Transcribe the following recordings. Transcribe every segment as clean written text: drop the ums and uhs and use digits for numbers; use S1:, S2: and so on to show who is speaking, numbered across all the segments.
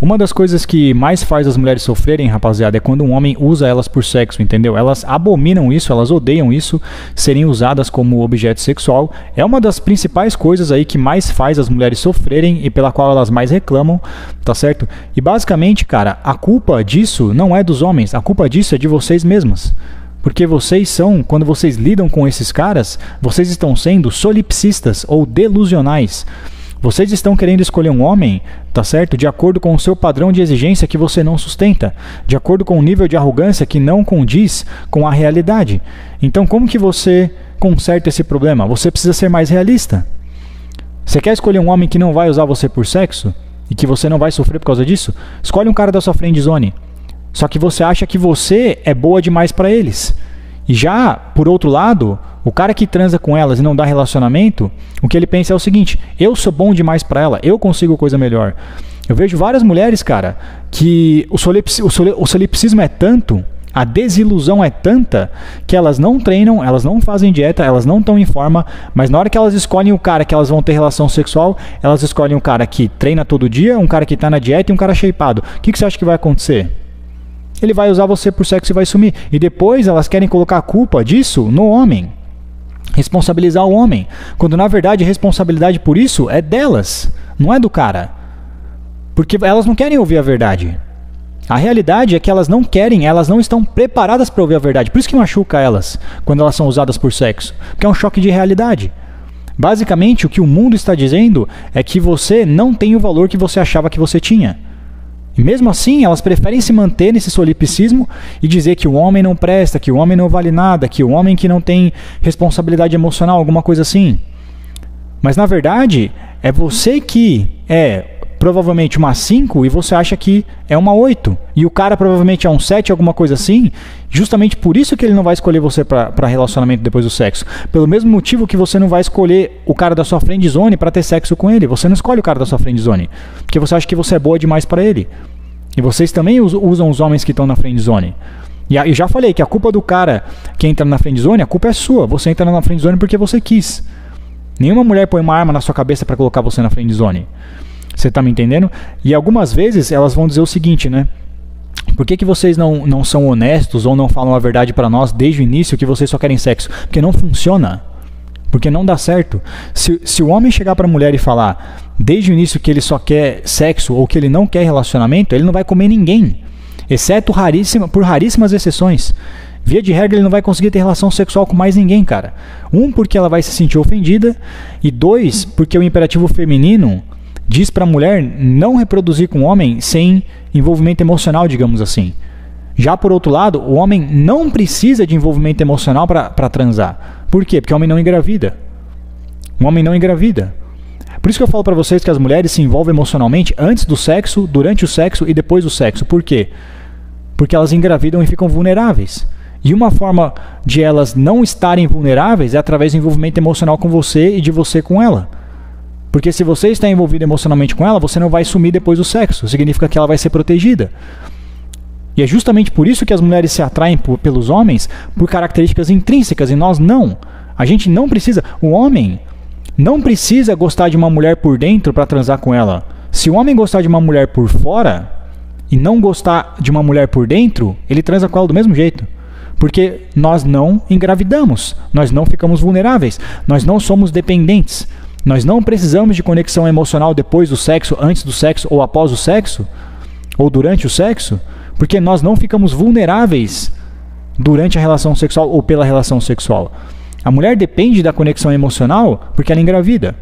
S1: Uma das coisas que mais faz as mulheres sofrerem, rapaziada, é quando um homem usa elas por sexo, entendeu? Elas abominam isso, elas odeiam isso, serem usadas como objeto sexual. É uma das principais coisas aí que mais faz as mulheres sofrerem e pela qual elas mais reclamam, tá certo? E basicamente, cara, a culpa disso não é dos homens, a culpa disso é de vocês mesmas. Porque vocês são, quando vocês lidam com esses caras, vocês estão sendo solipsistas ou delusionais. Vocês estão querendo escolher um homem, tá certo? De acordo com o seu padrão de exigência que você não sustenta, de acordo com o nível de arrogância que não condiz com a realidade. Então, como que você conserta esse problema? Você precisa ser mais realista. Você quer escolher um homem que não vai usar você por sexo e que você não vai sofrer por causa disso? Escolhe um cara da sua friend zone. Só que você acha que você é boa demais para eles. E já, por outro lado, o cara que transa com elas e não dá relacionamento, o que ele pensa é o seguinte: eu sou bom demais pra ela, eu consigo coisa melhor. Eu vejo várias mulheres, cara, que o solipsismo é tanto, a desilusão é tanta, que elas não treinam, elas não fazem dieta, elas não estão em forma, mas na hora que elas escolhem o cara que elas vão ter relação sexual, elas escolhem um cara que treina todo dia, um cara que tá na dieta e um cara shapeado. O que você acha que vai acontecer? Ele vai usar você por sexo e vai sumir. E depois elas querem colocar a culpa disso no homem. Responsabilizar o homem. Quando na verdade a responsabilidade por isso é delas, não é do cara. Porque elas não querem ouvir a verdade. A realidade é que elas não querem, elas não estão preparadas para ouvir a verdade. Por isso que machuca elas quando elas são usadas por sexo. Porque é um choque de realidade. Basicamente o que o mundo está dizendo é que você não tem o valor que você achava que você tinha. E mesmo assim, elas preferem se manter nesse solipsismo e dizer que o homem não presta, que o homem não vale nada, que o homem que não tem responsabilidade emocional, alguma coisa assim. Mas na verdade, é você que é provavelmente uma 5 e você acha que é uma 8. E o cara provavelmente é um 7, alguma coisa assim. Justamente por isso que ele não vai escolher você para relacionamento depois do sexo. Pelo mesmo motivo que você não vai escolher o cara da sua friend zone para ter sexo com ele. Você não escolhe o cara da sua friend zone. Porque você acha que você é boa demais para ele. E vocês também usam os homens que estão na friend zone. E eu já falei que a culpa do cara que entra na friend zone, a culpa é sua. Você entra na friend zone porque você quis. Nenhuma mulher põe uma arma na sua cabeça para colocar você na friend zone. Você tá me entendendo? E algumas vezes elas vão dizer o seguinte, né? Por que vocês não são honestos ou não falam a verdade pra nós desde o início que vocês só querem sexo? Porque não funciona. Porque não dá certo. Se o homem chegar pra mulher e falar desde o início que ele só quer sexo ou que ele não quer relacionamento, ele não vai comer ninguém. Exceto por raríssimas exceções. Via de regra, ele não vai conseguir ter relação sexual com mais ninguém, cara. 1, porque ela vai se sentir ofendida. E 2, porque o imperativo feminino diz para a mulher não reproduzir com o homem sem envolvimento emocional, digamos assim. Já por outro lado, o homem não precisa de envolvimento emocional para transar. Por quê? Porque o homem não engravida. O homem não engravida. Por isso que eu falo para vocês que as mulheres se envolvem emocionalmente antes do sexo, durante o sexo e depois do sexo. Por quê? Porque elas engravidam e ficam vulneráveis. E uma forma de elas não estarem vulneráveis é através do envolvimento emocional com você e de você com ela. Porque se você está envolvido emocionalmente com ela, você não vai sumir depois do sexo. Significa que ela vai ser protegida. E é justamente por isso que as mulheres se atraem pelos homens por características intrínsecas e nós não. A gente não precisa. O homem não precisa gostar de uma mulher por dentro para transar com ela. Se o homem gostar de uma mulher por fora e não gostar de uma mulher por dentro, ele transa com ela do mesmo jeito. Porque nós não engravidamos. Nós não ficamos vulneráveis. Nós não somos dependentes. Nós não precisamos de conexão emocional depois do sexo, antes do sexo ou após o sexo, ou durante o sexo, porque nós não ficamos vulneráveis durante a relação sexual ou pela relação sexual. A mulher depende da conexão emocional porque ela engravida.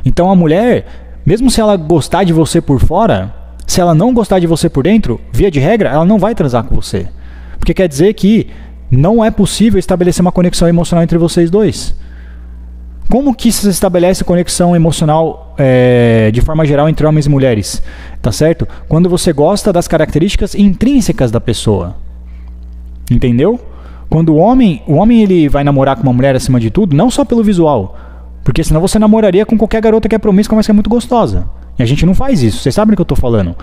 S1: Então a mulher, mesmo se ela gostar de você por fora, se ela não gostar de você por dentro, via de regra, ela não vai transar com você. Porque quer dizer que não é possível estabelecer uma conexão emocional entre vocês dois. Como que se estabelece conexão emocional de forma geral entre homens e mulheres? Tá certo? Quando você gosta das características intrínsecas da pessoa. Entendeu? Quando o homem ele vai namorar com uma mulher acima de tudo, não só pelo visual. Porque senão você namoraria com qualquer garota que é promíscua, mas que é muito gostosa. E a gente não faz isso. Vocês sabem do que eu tô falando.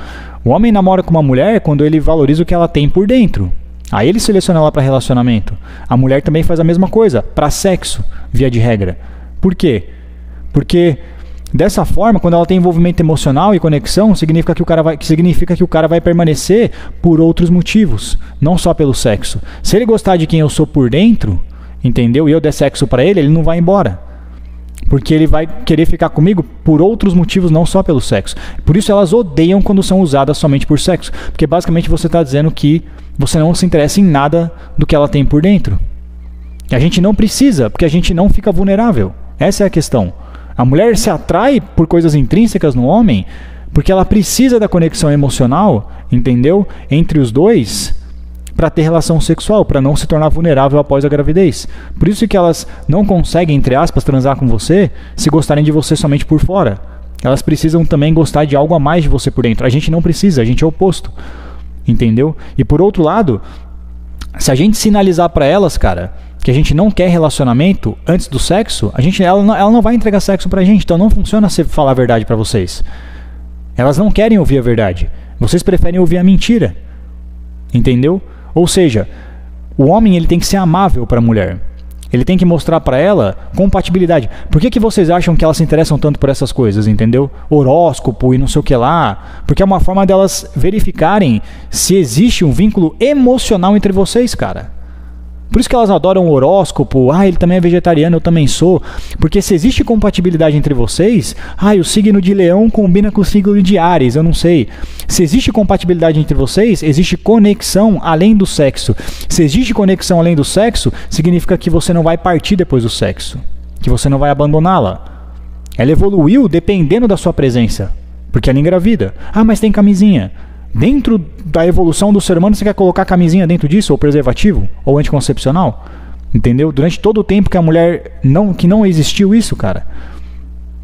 S1: O homem namora com uma mulher quando ele valoriza o que ela tem por dentro. Aí ele seleciona ela para relacionamento. A mulher também faz a mesma coisa, para sexo, via de regra. Por quê? Porque Dessa forma, quando ela tem envolvimento emocional e conexão, significa que o cara vai permanecer por outros motivos, não só pelo sexo. Se ele gostar de quem eu sou por dentro, entendeu? E eu der sexo pra ele, ele não vai embora. Porque ele vai querer ficar comigo por outros motivos, não só pelo sexo. Por isso elas odeiam quando são usadas somente por sexo. Porque basicamente você está dizendo que você não se interessa em nada do que ela tem por dentro. E a gente não precisa, porque a gente não fica vulnerável. Essa é a questão. A mulher se atrai por coisas intrínsecas no homem porque ela precisa da conexão emocional, entendeu? Entre os dois, para ter relação sexual, para não se tornar vulnerável após a gravidez. Por isso que elas não conseguem, entre aspas, transar com você se gostarem de você somente por fora. Elas precisam também gostar de algo a mais de você por dentro. A gente não precisa, a gente é o oposto. Entendeu? E por outro lado, se a gente sinalizar para elas, cara, que a gente não quer relacionamento antes do sexo, ela não vai entregar sexo pra gente. Então não funciona você falar a verdade pra vocês. Elas não querem ouvir a verdade. Vocês preferem ouvir a mentira. Entendeu? Ou seja, o homem ele tem que ser amável para a mulher. Ele tem que mostrar para ela compatibilidade. Por que vocês acham que elas se interessam tanto por essas coisas, entendeu? Horóscopo e não sei o que lá. Porque é uma forma delas verificarem se existe um vínculo emocional entre vocês, cara. Por isso que elas adoram o horóscopo. Ah, ele também é vegetariano, eu também sou. Porque se existe compatibilidade entre vocês, o signo de Leão combina com o signo de Áries, eu não sei. Se existe compatibilidade entre vocês, existe conexão além do sexo. Se existe conexão além do sexo, significa que você não vai partir depois do sexo. Que você não vai abandoná-la. Ela evoluiu dependendo da sua presença. Porque ela engravida. Ah, mas tem camisinha. Dentro da evolução do ser humano, você quer colocar camisinha dentro disso, ou preservativo, ou anticoncepcional? Entendeu? Durante todo o tempo que a mulher que não existiu isso, cara.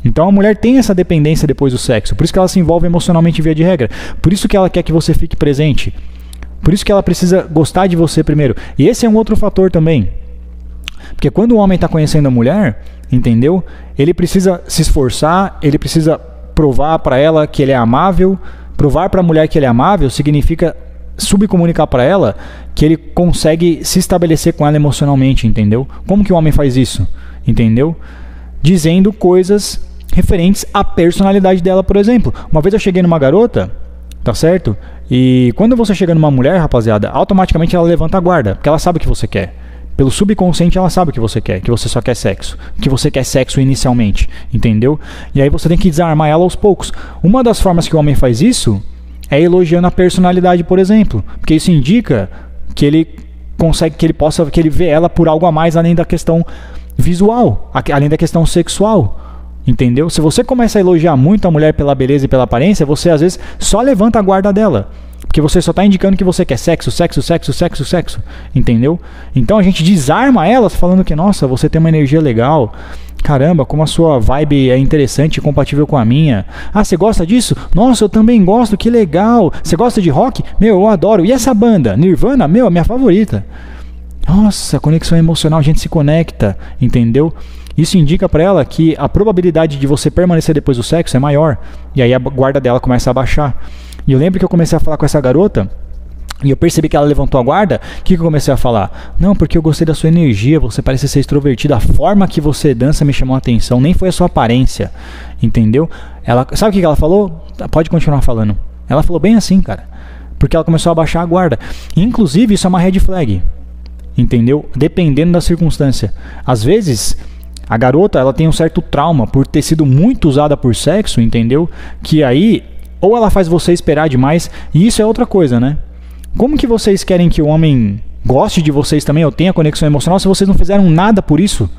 S1: Então a mulher tem essa dependência depois do sexo. Por isso que ela se envolve emocionalmente via de regra. Por isso que ela quer que você fique presente. Por isso que ela precisa gostar de você primeiro. E esse é um outro fator também. Porque quando o homem está conhecendo a mulher, entendeu? Ele precisa se esforçar, ele precisa provar para ela que ele é amável. Provar para a mulher que ele é amável significa subcomunicar para ela que ele consegue se estabelecer com ela emocionalmente, entendeu? Como que o homem faz isso? Entendeu? Dizendo coisas referentes à personalidade dela, por exemplo. Uma vez eu cheguei numa garota, tá certo? E quando você chega numa mulher, rapaziada, automaticamente ela levanta a guarda, porque ela sabe o que você quer. Pelo subconsciente ela sabe o que você quer, que você só quer sexo, que você quer sexo inicialmente, entendeu? E aí você tem que desarmar ela aos poucos. Uma das formas que o homem faz isso é elogiando a personalidade, por exemplo, porque isso indica que ele consegue, que ele vê ela por algo a mais além da questão visual, além da questão sexual. Entendeu? Se você começa a elogiar muito a mulher pela beleza e pela aparência, você às vezes só levanta a guarda dela. Porque você só está indicando que você quer sexo, sexo, sexo, sexo, sexo. Entendeu? Então a gente desarma elas falando que, nossa, você tem uma energia legal. Caramba, como a sua vibe é interessante e compatível com a minha. Ah, você gosta disso? Nossa, eu também gosto, que legal. Você gosta de rock? Meu, eu adoro. E essa banda? Nirvana? Meu, é minha favorita. Nossa, conexão emocional, a gente se conecta, entendeu? Isso indica para ela que a probabilidade de você permanecer depois do sexo é maior. E aí a guarda dela começa a baixar. E eu lembro que eu comecei a falar com essa garota e eu percebi que ela levantou a guarda. O que eu comecei a falar? Não, porque eu gostei da sua energia, você parece ser extrovertida, a forma que você dança me chamou a atenção, nem foi a sua aparência, entendeu? Sabe o que ela falou? Pode continuar falando. Ela falou bem assim, cara, porque ela começou a baixar a guarda. Inclusive, isso é uma red flag, entendeu? Dependendo da circunstância. Às vezes, a garota ela tem um certo trauma por ter sido muito usada por sexo, entendeu? Que aí, ou ela faz você esperar demais, e isso é outra coisa, né? Como que vocês querem que o homem goste de vocês também, ou tenha conexão emocional, se vocês não fizeram nada por isso?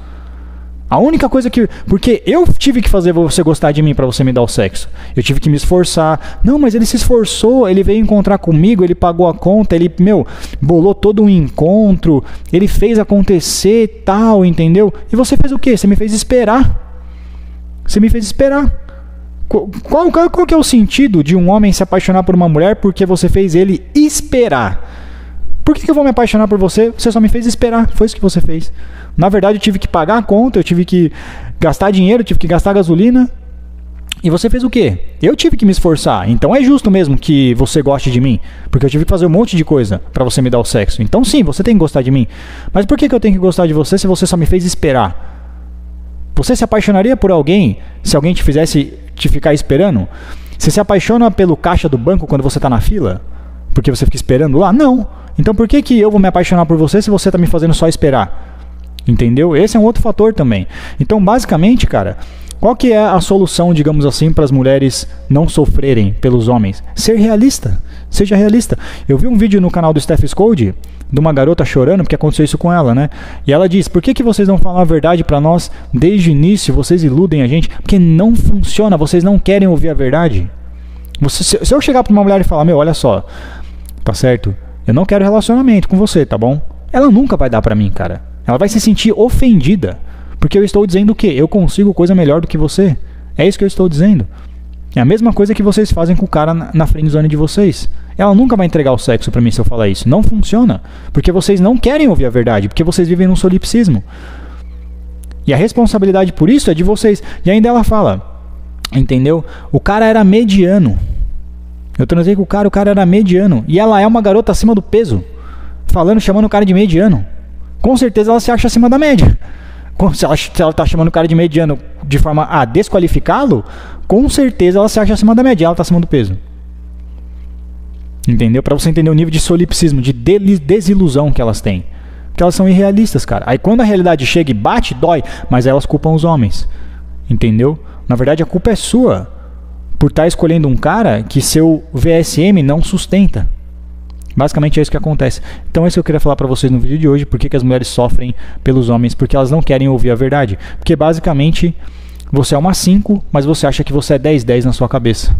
S1: A única coisa que... Porque eu tive que fazer você gostar de mim pra você me dar o sexo. Eu tive que me esforçar. Não, mas ele se esforçou, ele veio encontrar comigo, ele pagou a conta, ele, bolou todo um encontro, ele fez acontecer e tal, entendeu? E você fez o quê? Você me fez esperar. Você me fez esperar. Qual que é o sentido de um homem se apaixonar por uma mulher porque você fez ele esperar? Por que eu vou me apaixonar por você? Você só me fez esperar. Foi isso que você fez. Na verdade, eu tive que pagar a conta, eu tive que gastar dinheiro, eu tive que gastar gasolina. E você fez o quê? Eu tive que me esforçar. Então é justo mesmo que você goste de mim. Porque eu tive que fazer um monte de coisa pra você me dar o sexo. Então sim, você tem que gostar de mim. Mas por que eu tenho que gostar de você se você só me fez esperar? Você se apaixonaria por alguém se alguém te fizesse te ficar esperando? Você se apaixona pelo caixa do banco quando você está na fila? Porque você fica esperando lá? Não. Então por que eu vou me apaixonar por você se você está me fazendo só esperar? Entendeu? Esse é um outro fator também. Então, basicamente, cara, qual que é a solução, digamos assim, para as mulheres não sofrerem pelos homens? Ser realista. Seja realista. Eu vi um vídeo no canal do Steph Scode de uma garota chorando porque aconteceu isso com ela, né? E ela diz, por que vocês não falam a verdade pra nós desde o início? Vocês iludem a gente. Porque não funciona, vocês não querem ouvir a verdade. Se eu chegar pra uma mulher e falar, meu, olha só, tá certo? Eu não quero relacionamento com você, tá bom? Ela nunca vai dar pra mim, cara. Ela vai se sentir ofendida. Porque eu estou dizendo o quê? Eu consigo coisa melhor do que você. É isso que eu estou dizendo. É a mesma coisa que vocês fazem com o cara na friendzone de vocês. Ela nunca vai entregar o sexo pra mim se eu falar isso. Não funciona. Porque vocês não querem ouvir a verdade. Porque vocês vivem num solipsismo. E a responsabilidade por isso é de vocês. E ainda ela fala, entendeu? O cara era mediano. Eu transei com o cara era mediano. E ela é uma garota acima do peso. Chamando o cara de mediano. Com certeza ela se acha acima da média. Se ela tá chamando o cara de mediano de forma a desqualificá-lo, com certeza ela se acha acima da média, ela tá acima do peso. Entendeu? Pra você entender o nível de solipsismo, de desilusão que elas têm. Porque elas são irrealistas, cara. Aí quando a realidade chega e bate, dói, mas elas culpam os homens. Entendeu? Na verdade a culpa é sua por estar escolhendo um cara que seu VSM não sustenta. Basicamente é isso que acontece. Então é isso que eu queria falar pra vocês no vídeo de hoje. Por que as mulheres sofrem pelos homens? Porque elas não querem ouvir a verdade. Porque basicamente você é uma 5, mas você acha que você é 10-10 na sua cabeça.